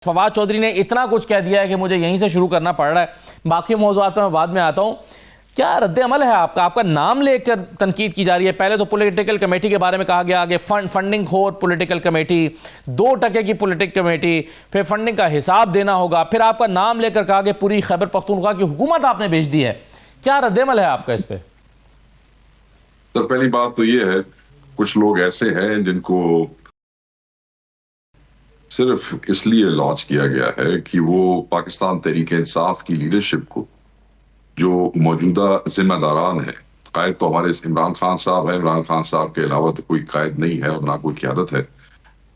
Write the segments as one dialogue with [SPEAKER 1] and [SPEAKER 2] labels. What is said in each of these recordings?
[SPEAKER 1] फवाद चौधरी ने इतना कुछ कह दिया है कि मुझे यहीं से शुरू करना पड़ रहा है। बाकी मौज़ूआत पर मैं बाद में आता हूं। क्या रद्द अमल है आपका नाम लेकर तनकीद की जा रही है। पहले तो पॉलिटिकल कमेटी के बारे में कहा गया कि फंडिंग खोर पॉलिटिकल कमेटी, 2% की पॉलिटिकल कमेटी, फिर फंडिंग का हिसाब देना होगा, फिर आपका नाम लेकर कहा कि पूरी खैबर पख्तूनख्वा की हुकूमत आपने भेज दी है। क्या रद्द अमल है आपका इस पर?
[SPEAKER 2] तो पहली बात तो ये है, कुछ लोग ऐसे हैं जिनको सिर्फ इसलिए लॉन्च किया गया है कि वो पाकिस्तान तहरीक इंसाफ की लीडरशिप को, जो मौजूदा जिम्मेदारान है, कायद तो हमारे इमरान खान साहब है, इमरान खान साहब के अलावा तो कोई कायद नहीं है और ना कोई क़यादत है,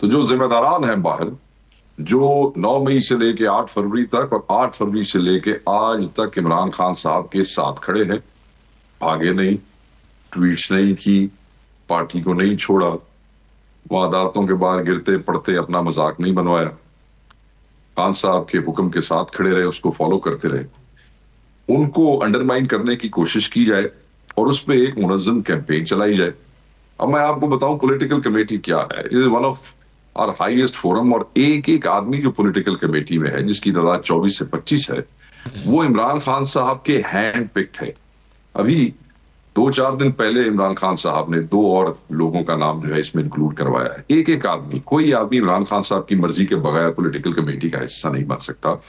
[SPEAKER 2] तो जो जिम्मेदारान हैं बाहर, जो 9 मई से लेके 8 फरवरी तक और 8 फरवरी से लेके आज तक इमरान खान साहब के साथ खड़े हैं, भागे नहीं, ट्वीट्स नहीं की, पार्टी को नहीं छोड़ा, वादातों के बाहर गिरते पड़ते अपना मजाक नहीं बनवाया, खान साहब के हुक्म के साथ खड़े रहे, उसको फॉलो करते रहे, उनको अंडरमाइन करने की कोशिश की जाए और उस पर एक मुनज़्ज़म कैंपेन चलाई जाए। अब मैं आपको बताऊं पॉलिटिकल कमेटी क्या है। It is one of our highest forum और एक एक आदमी जो पॉलिटिकल कमेटी में है, जिसकी तादाद 24 से 25 है, वो इमरान खान साहब के हैंड पिक्ड है। अभी 2-4 दिन पहले इमरान खान साहब ने 2 और लोगों का नाम जो है इसमें इंक्लूड करवाया है। एक एक आदमी, कोई आदमी इमरान खान साहब की मर्जी के बगैर पॉलिटिकल कमेटी का हिस्सा नहीं बन सकता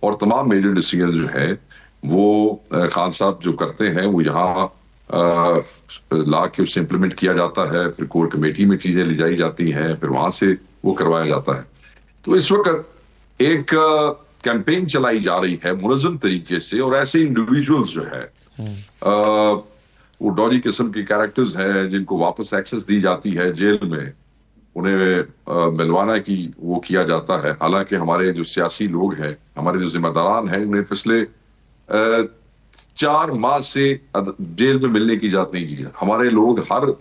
[SPEAKER 2] और तमाम मेजर डिसीजन जो है वो खान साहब जो करते हैं वो यहाँ ला के उससे इम्प्लीमेंट किया जाता है, फिर कोर कमेटी में चीजें ले जाई जाती हैं, फिर वहां से वो करवाया जाता है। तो इस वक्त एक कैंपेन चलाई जा रही है मुनज़्ज़म तरीके से और ऐसे इंडिविजुअल्स जो है वो डॉजी किस्म के कैरेक्टर्स हैं जिनको वापस एक्सेस दी जाती है जेल में, उन्हें मिलवाना की वो किया जाता है। हालांकि हमारे जो सियासी लोग हैं, हमारे जो जिम्मेदारान हैं, उन्हें पिछले 4 माह से जेल में मिलने की इजाजत नहीं दी है। हमारे लोग हर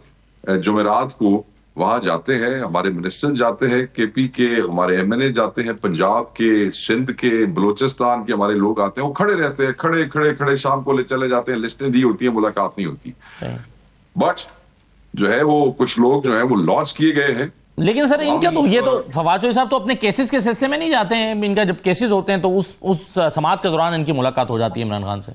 [SPEAKER 2] जुमेरात को वहां जाते हैं, हमारे मिनिस्टर जाते हैं, केपी के हमारे एमएनए जाते हैं, पंजाब के, सिंध के, बलोचिस्तान के हमारे लोग आते हैं, वो खड़े रहते हैं, खड़े खड़े खड़े शाम को ले चले जाते हैं, लिस्टें दी होती है, मुलाकात नहीं होती। बट जो है वो कुछ लोग जो है वो लॉन्च किए गए हैं।
[SPEAKER 1] लेकिन सर इनका तो ये तो फवाद चौधरी साहब तो अपने केसेस के सिलसिले में नहीं जाते हैं। इनका जब केसेस होते हैं तो उस समाअत के दौरान इनकी मुलाकात हो जाती है इमरान खान से।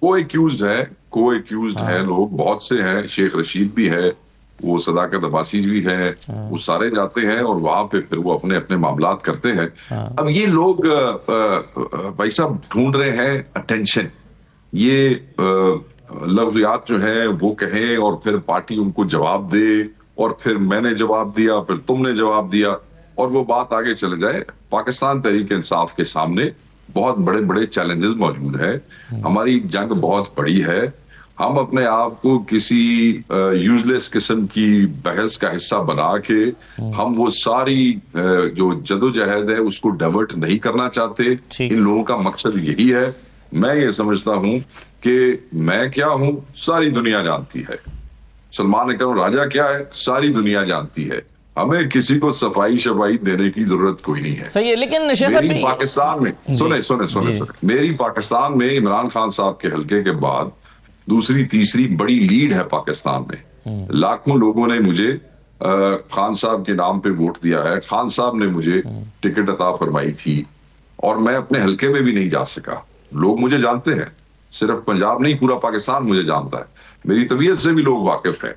[SPEAKER 1] को
[SPEAKER 2] एक्यूज्ड है, लोग बहुत से हैं, शेख रशीद भी है, वो सदाकत अब्बासी भी है, वो सारे जाते हैं और वहां पे फिर वो अपने अपने मामलात करते हैं। अब ये लोग भाई साहब ढूंढ रहे हैं अटेंशन, ये लफ्ज़ियात जो है वो कहें और फिर पार्टी उनको जवाब दे और फिर मैंने जवाब दिया, फिर तुमने जवाब दिया और वो बात आगे चले जाए। पाकिस्तान तहरीक इंसाफ के सामने बहुत बड़े बड़े चैलेंजेस मौजूद है। हमारी जंग बहुत बड़ी है। हम अपने आप को किसी यूजलेस किस्म की बहस का हिस्सा बना के हम वो सारी जो जदोजहद है उसको डाइवर्ट नहीं करना चाहते। इन लोगों का मकसद यही है। मैं ये समझता हूं कि मैं क्या हूं सारी दुनिया जानती है, सलमान अकरम राजा क्या है सारी दुनिया जानती है। हमें किसी को सफाई शफाई देने की जरूरत कोई नहीं है।
[SPEAKER 1] सही है, लेकिन
[SPEAKER 2] मेरी पाकिस्तान में सुने मेरी पाकिस्तान में इमरान खान साहब के हल्के के बाद दूसरी तीसरी बड़ी लीड है पाकिस्तान में। लाखों लोगों ने मुझे खान साहब के नाम पे वोट दिया है, खान साहब ने मुझे टिकट अता फरमाई थी और मैं अपने हल्के में भी नहीं जा सका। लोग मुझे जानते हैं, सिर्फ पंजाब नहीं पूरा पाकिस्तान मुझे जानता है, मेरी तबीयत से भी लोग वाकिफ हैं।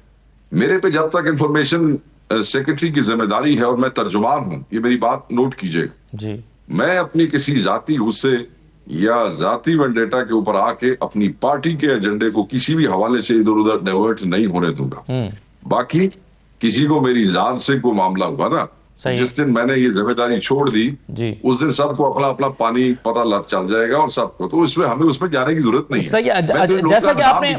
[SPEAKER 2] मेरे पे जब तक इंफॉर्मेशन सेक्रेटरी की जिम्मेदारी है और मैं तर्जुमान हूं, ये मेरी बात नोट कीजिएगा, मैं अपनी किसी जाति गुस्से या जाति वेंडेटा के ऊपर आके अपनी पार्टी के एजेंडे को किसी भी हवाले से इधर उधर डाइवर्ट नहीं होने दूंगा। बाकी किसी को मेरी जान से कोई मामला हुआ ना, जिस दिन मैंने ये जिम्मेदारी छोड़ दी उस दिन सबको अपना अपना पानी पता लग चल जाएगा और सबको, तो उसमें हमें उसमें जाने की जरूरत नहीं है।
[SPEAKER 1] जैसा कि आपने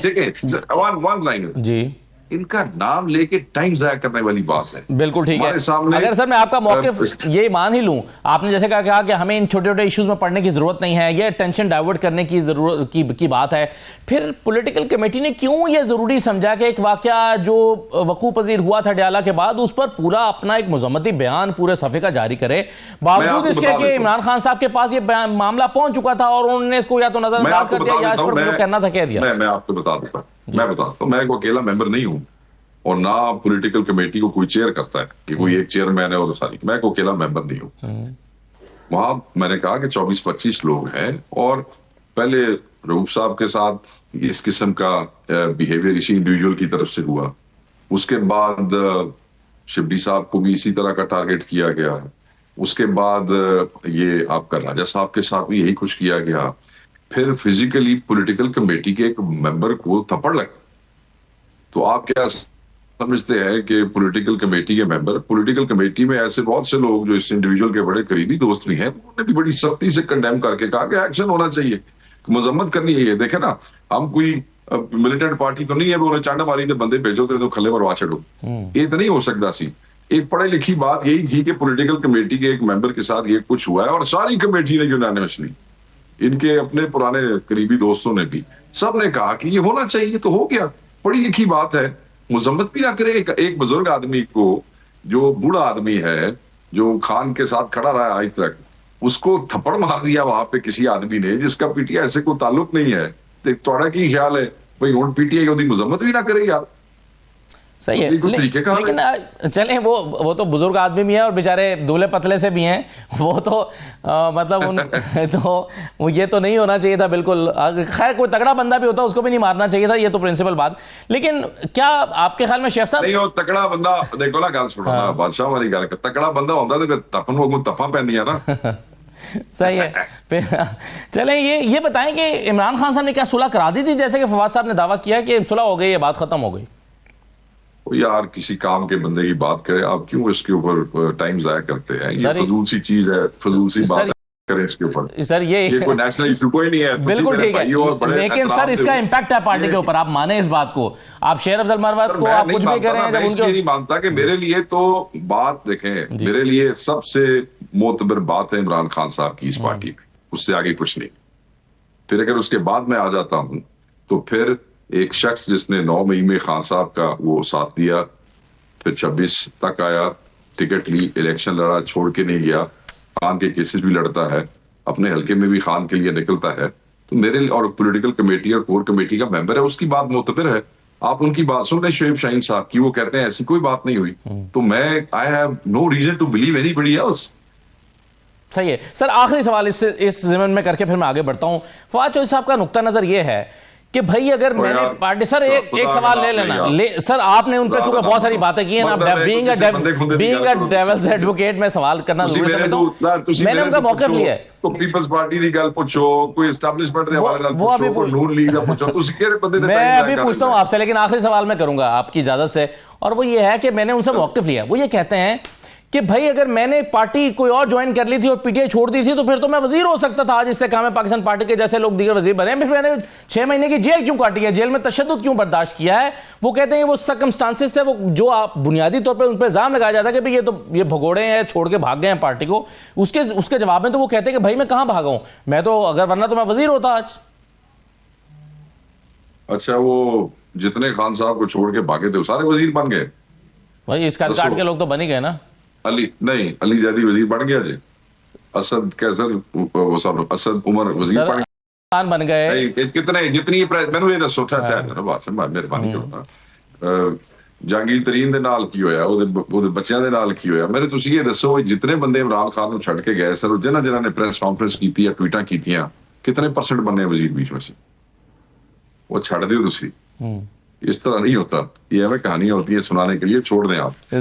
[SPEAKER 2] वन लाइन इनका नाम लेके टाइम जाया करने वाली बात है।
[SPEAKER 1] बिल्कुल ठीक है। अगर सर मैं आपका मौक़िफ़ ये मान ही लूं, आपने जैसे कहा कि हमें इन छोटे छोटे इश्यूज में पढ़ने की जरूरत नहीं है, ये टेंशन डाइवर्ट करने की जरूरत की बात है, फिर पॉलिटिकल कमेटी ने क्यों ये जरूरी समझा कि एक वाकया जो वकूअ पजीर हुआ था डयाला के बाद उस पर पूरा अपना एक मुज़म्मती बयान पूरे सफ़े का जारी करे, बावजूद इसके कि इमरान खान साहब के पास ये मामला पहुंच चुका था और उन्होंने इसको या तो नजरअंदाज कर दिया या इस पर जो कहना था कह दिया।
[SPEAKER 2] मैं आपको बता दूंगा, मैं बताता हूं, मैं कोई अकेला मेंबर नहीं हूं और ना पॉलिटिकल कमेटी को कोई चेयर करता है कि कोई एक चेयरमैन है और सारी, मैं कोई अकेला मेंबर नहीं हूं। वहां मैंने कहा कि 24-25 लोग हैं, और पहले रऊफ साहब के साथ इस किस्म का बिहेवियर इसी इंडिविजुअल की तरफ से हुआ। उसके बाद शिबली साहब को भी इसी तरह का टारगेट किया गया। उसके बाद ये आपका राजा साहब के साथ भी यही कुछ किया गया। फिर फिजिकली पॉलिटिकल कमेटी के एक मेंबर को थप्पड़ लगा। तो आप क्या समझते हैं कि पॉलिटिकल कमेटी के मेंबर, पॉलिटिकल कमेटी में ऐसे बहुत से लोग जो इस इंडिविजुअल के बड़े करीबी दोस्त भी हैं, उन्होंने भी बड़ी सख्ती से कंडेम करके कहा कि एक्शन होना चाहिए, मजम्मत करनी है। देखे ना, हम कोई मिलिटेंट पार्टी तो नहीं है वो चांडा मारी तो बंदे भेजो तो खले मरवा छो, ये तो नहीं हो सकता सी। एक पढ़ी लिखी बात यही थी कि पॉलिटिकल कमेटी के एक मेंबर के साथ ये कुछ हुआ है, और सारी कमेटी ने यूनानिमसली, इनके अपने पुराने करीबी दोस्तों ने भी, सब ने कहा कि ये होना चाहिए, तो हो गया। पढ़ी लिखी बात है, मुजम्मत भी ना करे। एक बुजुर्ग आदमी को, जो बूढ़ा आदमी है, जो खान के साथ खड़ा रहा आज तक, उसको थप्पड़ मार दिया वहां पे किसी आदमी ने जिसका पीटीआई से कोई ताल्लुक नहीं है। तो थोड़ा की ख्याल है भाई हुण पीटीआई ओदी मुजम्मत भी ना करे यार।
[SPEAKER 1] सही है, लेकिन चलें वो तो बुजुर्ग आदमी भी है और बेचारे दूल्हे पतले से भी हैं, वो तो मतलब उन तो ये तो नहीं होना चाहिए था बिल्कुल। खैर कोई तगड़ा बंदा भी होता उसको भी नहीं मारना चाहिए था, ये तो प्रिंसिपल बात। लेकिन क्या आपके ख्याल में शेख साहब
[SPEAKER 2] नहीं, वो तगड़ा बंदा देखो ना, गल सुनो ना, बादशाह वाली गल, तगड़ा बंदा होता तो तफन वो तफा पैंदियां ना।
[SPEAKER 1] सही है। चलें ये बताएं कि इमरान खान साहब ने क्या सुलह करा दी थी, जैसे कि फवाद साहब ने दावा किया कि सुलह हो गई, ये बात खत्म हो गई।
[SPEAKER 2] यार किसी काम के बंदे की बात करें आप, क्यों इसके ऊपर टाइम जाया करते हैं? ये फजूल सी चीज है, फजूल सी बात करें इसके ऊपर।
[SPEAKER 1] सर ये
[SPEAKER 2] कोई नेशनल इशू कोई नहीं है,
[SPEAKER 1] बिल्कुल ठीक है, लेकिन सर इसका इम्पैक्ट है पार्टी के ऊपर, आप माने इस बात को। आप शेर अफजल मरवत को आप कुछ भी करें,
[SPEAKER 2] मैं इसलिए नहीं मानता कि मेरे लिए तो बात देखें, मेरे लिए सबसे मोतबर बात है इमरान खान साहब की इस पार्टी में, उससे आगे कुछ नहीं। फिर अगर उसके बाद मैं आ जाता हूं तो फिर एक शख्स जिसने 9 मई में खान साहब का वो साथ दिया, फिर 26 तक आया, टिकट ली, इलेक्शन लड़ा, छोड़ के नहीं गया, खान के केसेस भी लड़ता है, अपने हल्के में भी खान के लिए निकलता है, तो मेरे लिए, और पॉलिटिकल कमेटी और कोर कमेटी का मेंबर है, उसकी बात मोतबर है। आप उनकी बात सुन रहे शोएब शाहीन साहब की, वो कहते हैं ऐसी कोई बात नहीं हुई, तो मैं I have no reason to believe anybody else.
[SPEAKER 1] सही है सर, आखिरी सवाल इस ज़मीन में करके फिर मैं आगे बढ़ता हूं। फवाद चौधरी साहब का नुक्ता नजर यह है कि भाई अगर मैंने पार्टी, सर एक सवाल ले लेना, सर आपने उन पर चूंकि बहुत सारी बातें की है ना, बीइंग अ डेविल्स एडवोकेट में सवाल करना जरूरी समझता हूं, मैंने उनका मौक़िफ़ लिया है।
[SPEAKER 2] तो पीपल्स पार्टी की गल पूछो, कोई एस्टैब्लिशमेंट के हवाले नाल पूछो, कोई नून लीग का पूछो, तो उसके बंदे
[SPEAKER 1] मैं अभी पूछता हूं आपसे, लेकिन आखिरी सवाल मैं करूंगा आपकी इजाजत से, और वो ये है कि मैंने उनसे मौक़िफ़ लिया। वो ये कहते हैं कि भाई अगर मैंने पार्टी कोई और ज्वाइन कर ली थी और पीटीआई छोड़ दी थी तो फिर तो मैं वजीर हो सकता था। आज इससे काम है पाकिस्तान पार्टी के जैसे लोग दीगर वजीर बने, फिर मैंने 6 महीने की जेल क्यों काटी है, जेल में तशद्दुद क्यों बर्दाश्त किया है? वो कहते हैं वो सर्कमस्टांसेस थे, वो जो आप बुनियादी तौर पर उन पर इल्जाम लगाया जाता है कि भाई ये भगोड़े हैं, छोड़ के भाग गए हैं पार्टी को, उसके जवाब में तो वो कहते हैं कि भाई मैं कहां भागा हूं, मैं तो अगर वरना तो मैं वजीर होता आज।
[SPEAKER 2] अच्छा, वो जितने खान साहब को छोड़ के भागे थे सारे वजीर बन गए?
[SPEAKER 1] भाई इस काट के लोग तो बन ही गए ना।
[SPEAKER 2] अली जैदी वजीर बन गया जी, असद कैसर, वो सब असद उमर वजीर
[SPEAKER 1] बन गए,
[SPEAKER 2] कितने जितनी मैंने ये दसो मेहरबानी करो, जहांगीर तरीन दे नाल की होया, ਉਹਦੇ ਬੱਚਿਆਂ ਦੇ ਨਾਲ ਕੀ ਹੋਇਆ, ਮੈਨੂੰ ਤੁਸੀਂ ਇਹ ਦੱਸੋ ਜਿतਨੇ ਬੰਦੇ ਇਮਰਾਨ ਖਾਨ ਨੂੰ ਛੱਡ ਕੇ ਗਏ ਸਰ, ਜਿਨ੍ਹਾਂ ਨੇ प्रेस कॉन्फ्रेंस की या ट्वीटा की, कितने % बने वजीर बीच में से? वो छड़ दो तुसी, इस तरह नहीं होता, ये हमें कहानियां होती है सुनाने के लिए, छोड़ दें आप।